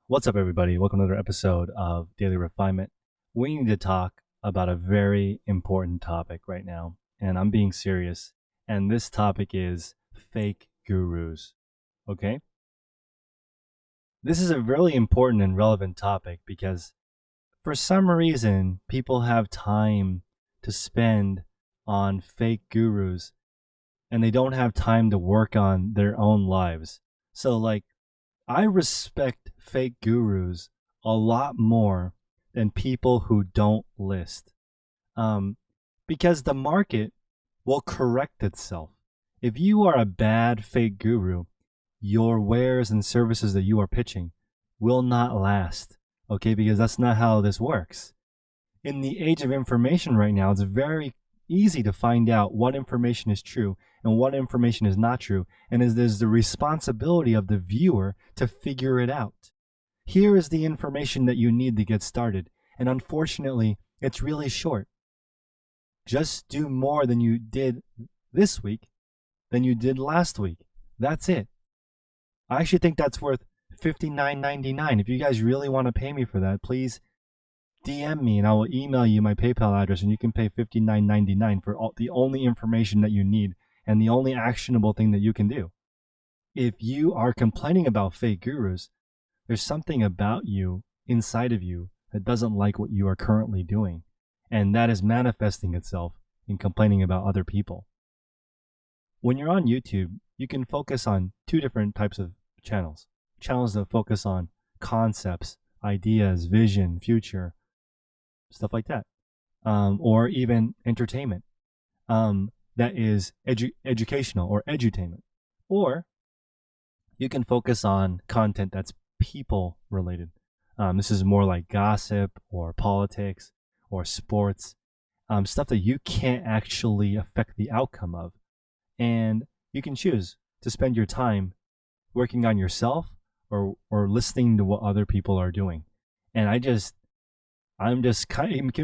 What's up, everybody? Welcome to another episode of Daily Refinement. We need to talk about a very important topic right now, and I'm being serious. And this topic is fake gurus. Okay? This is a really important and relevant topic because for some reason, people have time to spend on fake gurus and they don't have time to work on their own lives. So, I respect fake gurus a lot more than people who don't list. Um, because the market will correct itself. If you are a bad fake guru, your wares and services that you are pitching will not last. Okay, because that's not how this works. In the age of information right now, it's very easy to find out what information is true and what information is not true, and there's the responsibility of the viewer to figure it out. Here is the information that you need to get started, and unfortunately, it's really short. Just do more than you did this week than you did last week. That's it. I actually think that's worth $59.99. If you guys really want to pay me for that, please DM me and I will email you my PayPal address, and you can pay $59.99 for the only information that you need and the only actionable thing that you can do. If you are complaining about fake gurus, there's something about you, inside of you, that doesn't like what you are currently doing. And that is manifesting itself in complaining about other people. When you're on YouTube, you can focus on two different types of channels. Channels that focus on concepts, ideas, vision, future, stuff like that. Or even entertainment. That is educational or edutainment. Or you can focus on content that's people related. This is more like gossip or politics or sports, stuff that you can't actually affect the outcome of. And you can choose to spend your time working on yourself or listening to what other people are doing. And it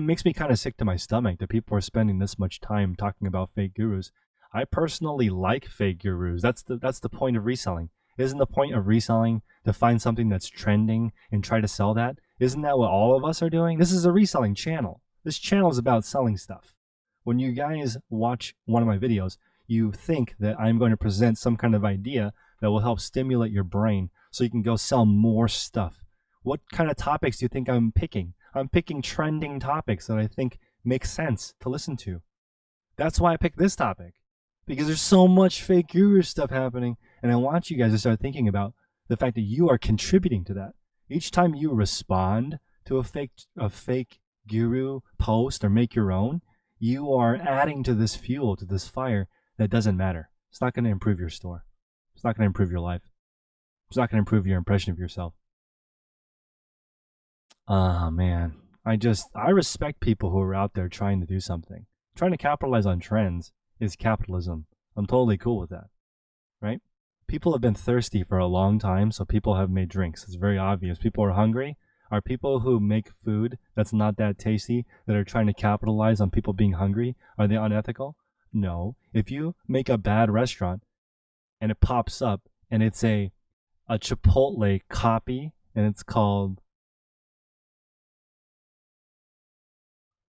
makes me kind of sick to my stomach that people are spending this much time talking about fake gurus. I personally like fake gurus. That's the point of reselling. Isn't the point of reselling to find something that's trending and try to sell that? Isn't that what all of us are doing? This is a reselling channel. This channel is about selling stuff. When you guys watch one of my videos, you think that I'm going to present some kind of idea that will help stimulate your brain so you can go sell more stuff. What kind of topics do you think I'm picking? I'm picking trending topics that I think make sense to listen to. That's why I picked this topic, because there's so much fake guru stuff happening, and I want you guys to start thinking about the fact that you are contributing to that. Each time you respond to a fake guru post or make your own, you are adding to this fuel, to this fire that doesn't matter. It's not going to improve your store. It's not going to improve your life. It's not going to improve your impression of yourself. Oh man, I respect people who are out there trying to do something. Trying to capitalize on trends is capitalism. I'm totally cool with that, right? People have been thirsty for a long time, so people have made drinks. It's very obvious. People are hungry. Are people who make food that's not that tasty, that are trying to capitalize on people being hungry, are they unethical? No. If you make a bad restaurant and it pops up and it's a Chipotle Copy and it's called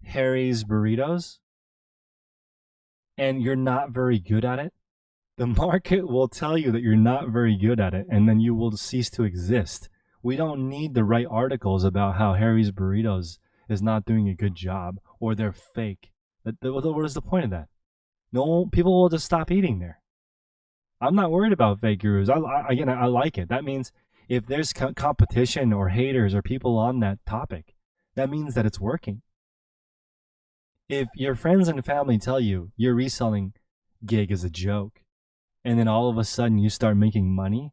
Harry's Burritos, and you're not very good at it, the market will tell you that you're not very good at it, and then you will cease to exist. We don't need to write articles about how Harry's Burritos is not doing a good job or they're fake. What is the point of that? No, people will just stop eating there. I'm not worried about fake gurus. I like it. That means if there's competition or haters or people on that topic, that means that it's working. If your friends and family tell you your reselling gig is a joke, and then all of a sudden you start making money,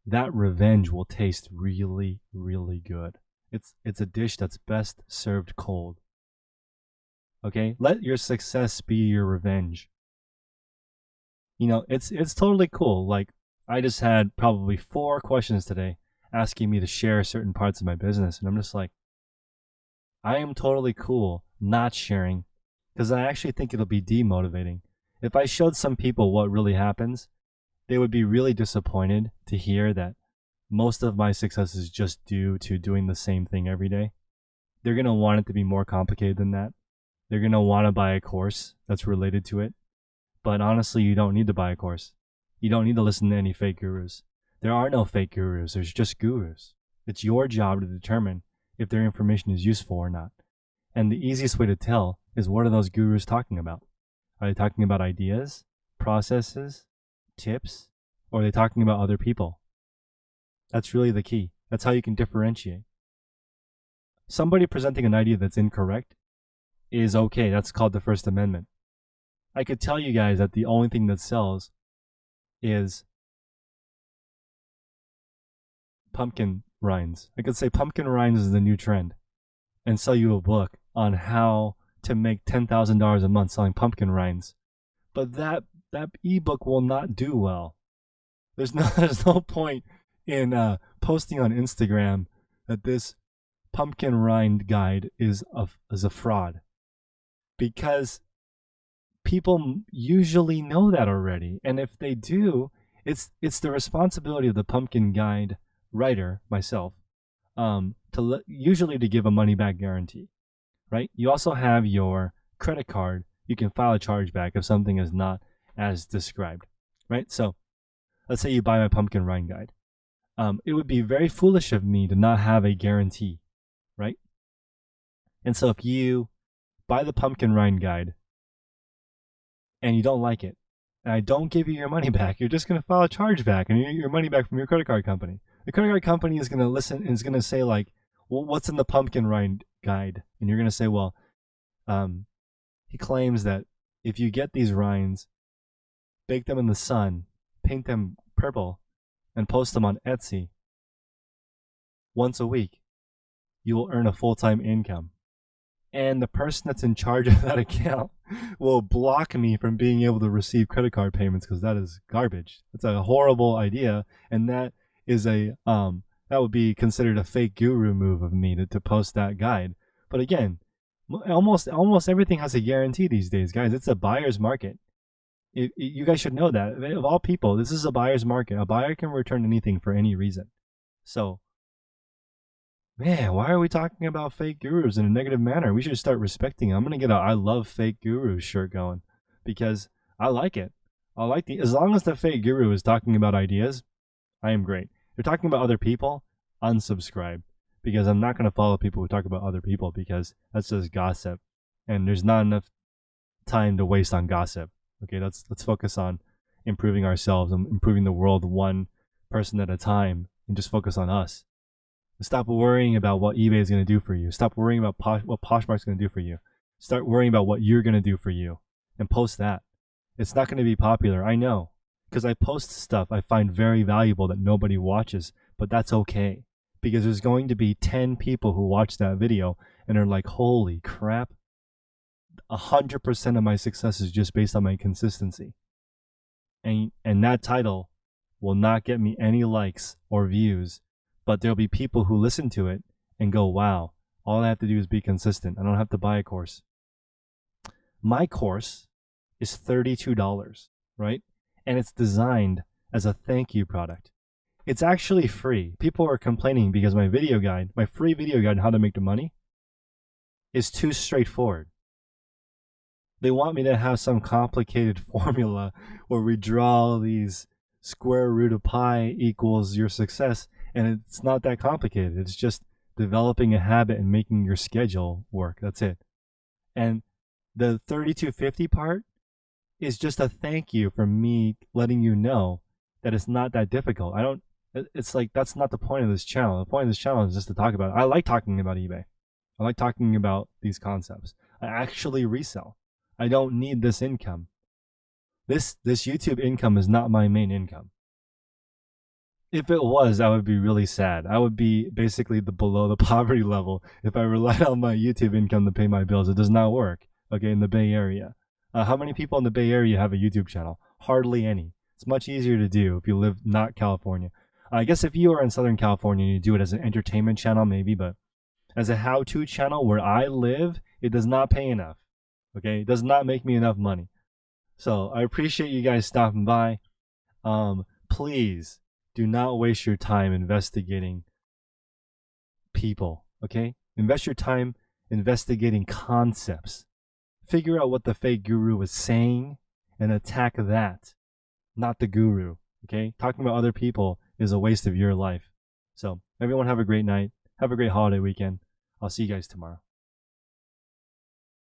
that revenge will taste really, really good. It's a dish that's best served cold. Okay? Let your success be your revenge. You know, it's totally cool. Like, I just had probably 4 questions today asking me to share certain parts of my business, and I'm just like, I am totally cool not sharing, because I actually think it'll be demotivating. If I showed some people what really happens, they would be really disappointed to hear that most of my success is just due to doing the same thing every day. They're going to want it to be more complicated than that. They're going to want to buy a course that's related to it. But honestly, you don't need to buy a course. You don't need to listen to any fake gurus. There are no fake gurus. There's just gurus. It's your job to determine if their information is useful or not. And the easiest way to tell is, what are those gurus talking about? Are they talking about ideas, processes, tips, or are they talking about other people? That's really the key. That's how you can differentiate. Somebody presenting an idea that's incorrect is okay. That's called the First Amendment. I could tell you guys that the only thing that sells is pumpkin rinds. I could say pumpkin rinds is the new trend and sell you a book on how to make $10,000 a month selling pumpkin rinds. But that ebook will not do well. There's no point in posting on Instagram that this pumpkin rind guide is a fraud, because people usually know that already. And if they do, it's the responsibility of the pumpkin guide writer, myself, usually to give a money back guarantee, right? You also have your credit card. You can file a chargeback if something is not as described, right? So let's say you buy my pumpkin rind guide. It would be very foolish of me to not have a guarantee, right? And so if you buy the pumpkin rind guide and you don't like it, and I don't give you your money back, you're just going to file a chargeback and you get your money back from your credit card company. The credit card company is going to listen and is going to say, like, well, what's in the pumpkin rind guide? And you're going to say, well, he claims that if you get these rinds, bake them in the sun, paint them purple, and post them on Etsy once a week, you will earn a full-time income. And the person that's in charge of that account will block me from being able to receive credit card payments, because that is garbage. That's a horrible idea, and that is that would be considered a fake guru move of me to post that guide. But again, almost everything has a guarantee these days, guys. It's a buyer's market. You guys should know that. Of all people, this is a buyer's market. A buyer can return anything for any reason. So, man, why are we talking about fake gurus in a negative manner? We should start respecting them. I'm going to get a I love fake gurus shirt going, because I like it. As long as the fake guru is talking about ideas, I am great. If they're talking about other people, unsubscribe, because I'm not going to follow people who talk about other people, because that's just gossip. And there's not enough time to waste on gossip. Okay, let's focus on improving ourselves and improving the world one person at a time, and just focus on us. Stop worrying about what eBay is going to do for you. Stop worrying about what Poshmark's going to do for you. Start worrying about what you're going to do for you, and post that. It's not going to be popular, I know, because I post stuff I find very valuable that nobody watches, but that's okay, because there's going to be 10 people who watch that video and are like, holy crap, 100% of my success is just based on my consistency. And that title will not get me any likes or views, but there'll be people who listen to it and go, wow, all I have to do is be consistent. I don't have to buy a course. My course is $32, right? And it's designed as a thank you product. It's actually free. People are complaining because my video guide, my free video guide on how to make the money, is too straightforward. They want me to have some complicated formula where we draw these square root of pi equals your success, and it's not that complicated. It's just developing a habit and making your schedule work. That's it. And the $32.50 part is just a thank you for me letting you know that it's not that difficult. It's like, that's not the point of this channel. The point of this channel is just to talk about it. I like talking about eBay. I like talking about these concepts. I actually resell. I don't need this income. This YouTube income is not my main income. If it was, I would be really sad. I would be basically below the poverty level if I relied on my YouTube income to pay my bills. It does not work, okay, in the Bay Area. How many people in the Bay Area have a YouTube channel? Hardly any. It's much easier to do if you live not California. I guess if you are in Southern California and you do it as an entertainment channel, maybe, but as a how-to channel where I live, it does not pay enough. Okay, it does not make me enough money. So I appreciate you guys stopping by. Please Do not waste your time investigating people, okay? Invest your time investigating concepts. Figure out what the fake guru is saying and attack that, not the guru, okay? Talking about other people is a waste of your life. So, everyone have a great night. Have a great holiday weekend. I'll see you guys tomorrow.